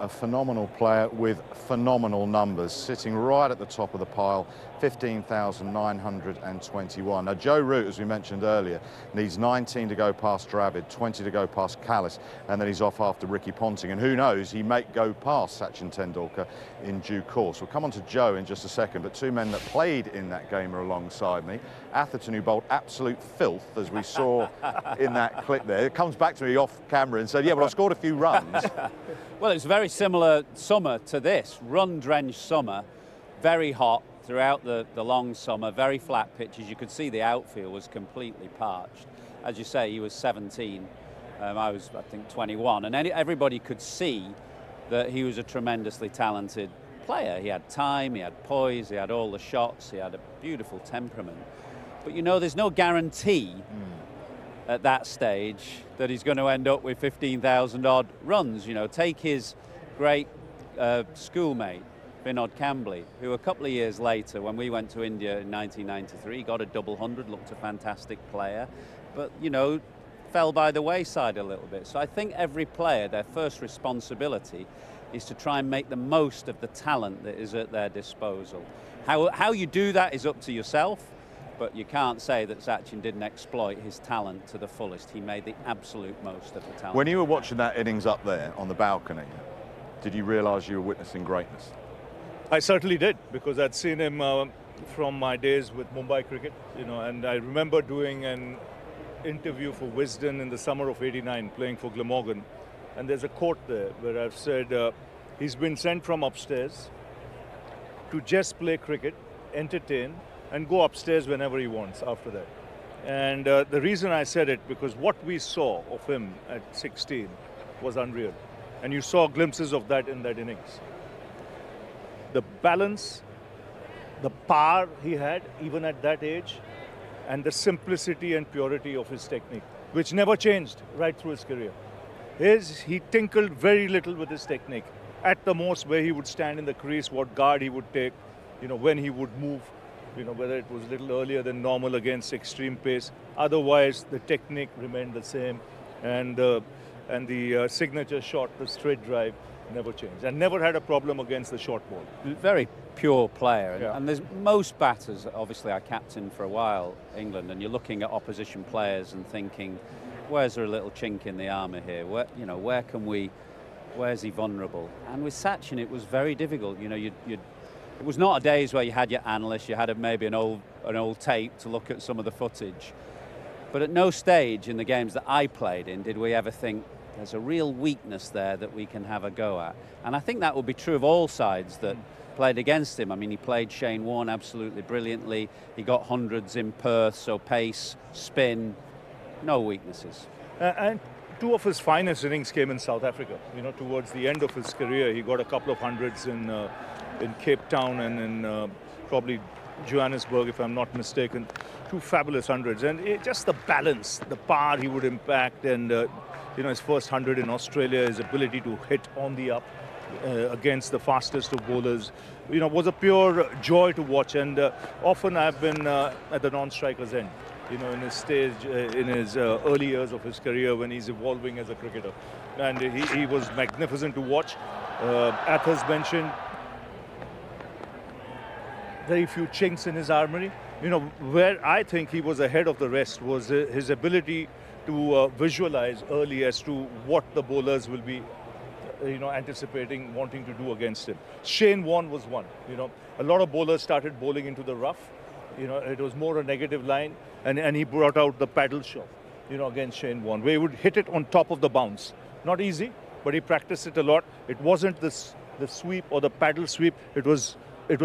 A phenomenal player with phenomenal numbers, sitting right at the top of the pile, 15,921. Now, Joe Root, as we mentioned earlier, needs 19 to go past Dravid, 20 to go past Callis, and then he's off after Ricky Ponting. And who knows, he may go past Sachin Tendulkar in due course. We'll come on to Joe in just a second, but two men that played in that game are alongside me. Atherton, who bowled absolute filth, as we saw in that clip there. It comes back to me off camera and said, yeah, well, I scored a few runs. Well, it's a very similar summer to this, run-drenched summer, very hot throughout the long summer, very flat pitches. You could see the outfield was completely parched. As you say, he was 17, I was, I think, 21, and everybody could see that he was a tremendously talented player. He had time, he had poise, he had all the shots, he had a beautiful temperament. But you know, there's no guarantee at that stage that he's going to end up with 15,000 odd runs. You know, take his great schoolmate, Vinod Kambli, who a couple of years later, when we went to India in 1993, got a double hundred, looked a fantastic player, but, you know, fell by the wayside a little bit. So I think every player, their first responsibility is to try and make the most of the talent that is at their disposal. How you do that is up to yourself, but you can't say that Sachin didn't exploit his talent to the fullest. He made the absolute most of the talent. When you were watching that innings up there on the balcony, did you realise you were witnessing greatness? I certainly did, because I'd seen him from my days with Mumbai cricket, you know, and I remember doing an interview for Wisden in the summer of '89, playing for Glamorgan, and there's a quote there where I've said, he's been sent from upstairs to just play cricket, entertain, and go upstairs whenever he wants after that. And the reason I said it, because what we saw of him at 16 was unreal. And you saw glimpses of that in that innings. The balance, the power he had, even at that age, and the simplicity and purity of his technique, which never changed right through his career. He tinkled very little with his technique. At the most, where he would stand in the crease, what guard he would take, you know, when he would move, you know, whether it was a little earlier than normal against extreme pace. Otherwise, the technique remained the same, and the signature shot, the straight drive, never changed, and never had a problem against the short ball. Very pure player, Yeah. and there's most batters. Obviously, I captained for a while England, and you're looking at opposition players and thinking, where's there a little chink in the armour here? Where's he vulnerable? And with Sachin, it was very difficult. You know, it was not a days where you had your analysts, you had maybe an old tape to look at some of the footage. But at no stage in the games that I played in did we ever think there's a real weakness there that we can have a go at. And I think that would be true of all sides that played against him. I mean, he played Shane Warne absolutely brilliantly. He got hundreds in Perth, so pace, spin, no weaknesses. And two of his finest innings came in South Africa. You know, towards the end of his career, he got a couple of hundreds in Cape Town and in probably Johannesburg, if I'm not mistaken. Two fabulous hundreds, and just the balance, the power he would impact, and you know, his first 100 in Australia, his ability to hit on the up against the fastest of bowlers, you know, was a pure joy to watch. And often I've been at the non-striker's end, you know, in his stage, in his early years of his career when he's evolving as a cricketer, and he was magnificent to watch. Athers mentioned very few chinks in his armory. You know, where I think he was ahead of the rest was his ability to visualize early as to what the bowlers will be, you know, anticipating, wanting to do against him. Shane Warne was one. You know, a lot of bowlers started bowling into the rough. You know, it was more a negative line, and he brought out the paddle shot, you know, against Shane Warne, where he would hit it on top of the bounce. Not easy, but he practiced it a lot. It wasn't the sweep or the paddle sweep. It was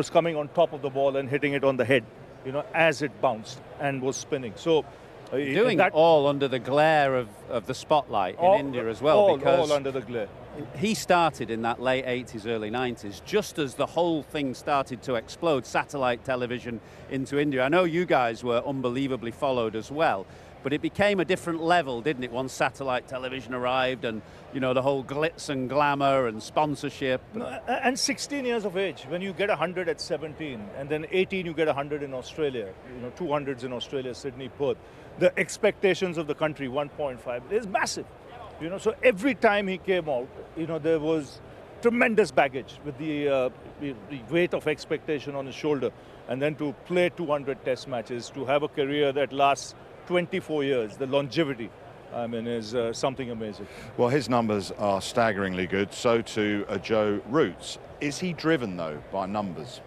coming on top of the ball and hitting it on the head, you know, as it bounced and was spinning. So doing that all under the glare of the spotlight in India as well, because all under the glare. He started in that late 80s, early 90s, just as the whole thing started to explode, satellite television into India. I know you guys were unbelievably followed as well, but it became a different level, didn't it, once satellite television arrived, and, you know, the whole glitz and glamour and sponsorship. And 16 years of age, when you get 100 at 17, and then 18 you get 100 in Australia, you know, 200s in Australia, Sydney, Perth. The expectations of the country, 1.5, is massive. You know, so every time he came out, you know, there was tremendous baggage with the weight of expectation on his shoulder, and then to play 200 test matches, to have a career that lasts 24 years, the longevity, I mean, is something amazing. Well, his numbers are staggeringly good, so too are Joe Root's. Is he driven, though, by numbers?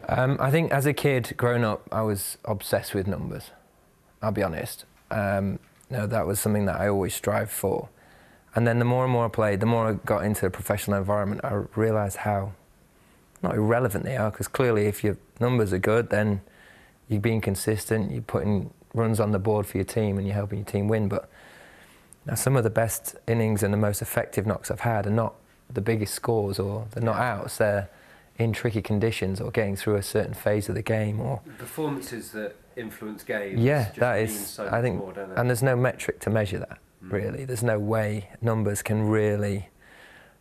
I think as a kid, growing up, I was obsessed with numbers, I'll be honest. That was something that I always strived for. And then the more and more I played, the more I got into the professional environment, I realised how not irrelevant they are, because clearly if your numbers are good, then you're being consistent, you're putting runs on the board for your team and you're helping your team win. But now some of the best innings and the most effective knocks I've had are not the biggest scores, or they're not outs, they're in tricky conditions or getting through a certain phase of the game, or performances that influence games. Yeah, that is, so I think, more, don't they? and there's no metric to measure that, really. There's no way numbers can really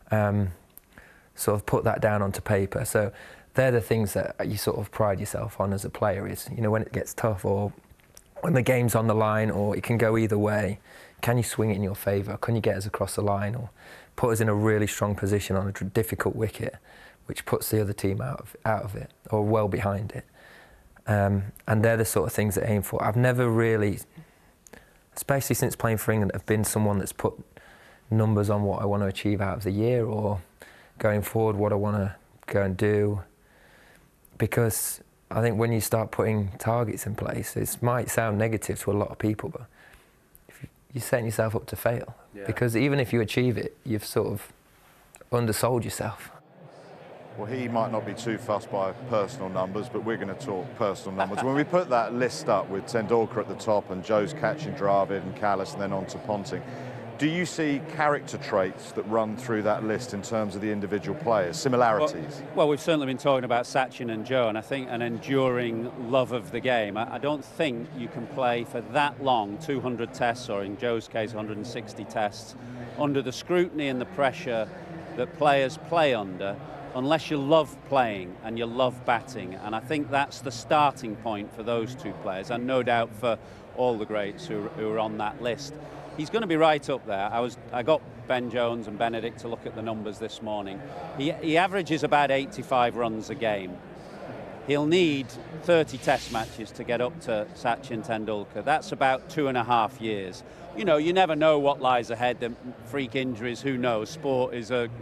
sort of put that down onto paper. So they're the things that you sort of pride yourself on as a player, is, when it gets tough, or when the game's on the line, or it can go either way, can you swing it in your favour? Can you get us across the line, or put us in a really strong position on a difficult wicket, which puts the other team out of it, or well behind it? And they're the sort of things that I aim for. I've never really, especially since playing for England, have been someone that's put numbers on what I want to achieve out of the year, or going forward what I want to go and do. Because I think when you start putting targets in place, it might sound negative to a lot of people, but you're setting yourself up to fail. Yeah. Because even if you achieve it, you've sort of undersold yourself. Well, he might not be too fussed by personal numbers, but we're going to talk personal numbers. When we put that list up with Tendulkar at the top and Joe's catching Dravid and Kallis and then on to Ponting, do you see character traits that run through that list in terms of the individual players, similarities? Well, we've certainly been talking about Sachin and Joe, and I think an enduring love of the game. I don't think you can play for that long, 200 tests, or in Joe's case, 160 tests, under the scrutiny and the pressure that players play under, unless you love playing and you love batting. And I think that's the starting point for those two players, and no doubt for all the greats who are on that list. He's going to be right up there. I got Ben Jones and Benedict to look at the numbers this morning. He averages about 85 runs a game. He'll need 30 test matches to get up to Sachin Tendulkar. That's about 2.5 years. You never know what lies ahead. The freak injuries, who knows? Sport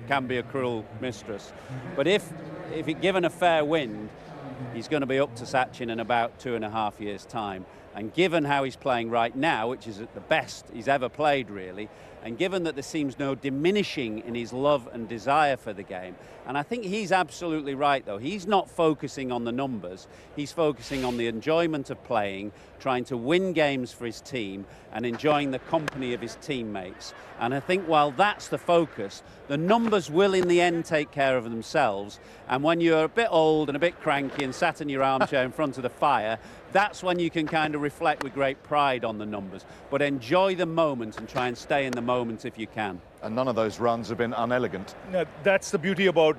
can be a cruel mistress. But if given a fair wind, he's going to be up to Sachin in about 2.5 years' time. And given how he's playing right now, which is at the best he's ever played, really, and given that there seems no diminishing in his love and desire for the game, and I think he's absolutely right, though. He's not focusing on the numbers. He's focusing on the enjoyment of playing, trying to win games for his team, and enjoying the company of his teammates. And I think while that's the focus, the numbers will in the end take care of themselves. And when you're a bit old and a bit cranky and sat in your armchair in front of the fire, that's when you can kind of reflect with great pride on the numbers. But enjoy the moment and try and stay in the moment if you can. And none of those runs have been unelegant. No, that's the beauty about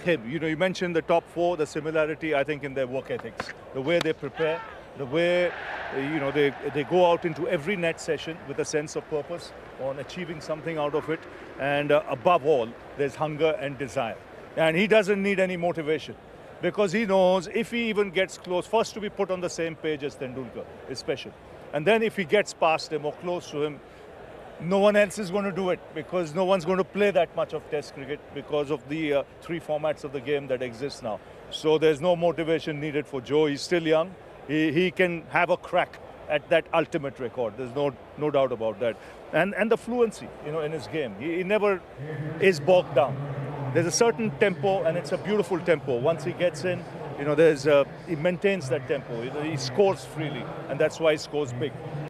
him. You mentioned the top four, the similarity, I think, in their work ethics, the way they prepare, the way they go out into every net session with a sense of purpose on achieving something out of it, and above all, there's hunger and desire. And he doesn't need any motivation, because he knows if he even gets close, first to be put on the same page as Tendulkar is special. And then if he gets past him or close to him, no one else is going to do it, because no one's going to play that much of Test cricket because of the three formats of the game that exist now. So there's no motivation needed for Joe. He's still young. He can have a crack at that ultimate record. There's no doubt about that. And the fluency, in his game. He never is bogged down. There's a certain tempo, and it's a beautiful tempo. Once he gets in, he maintains that tempo. He scores freely, and that's why he scores big.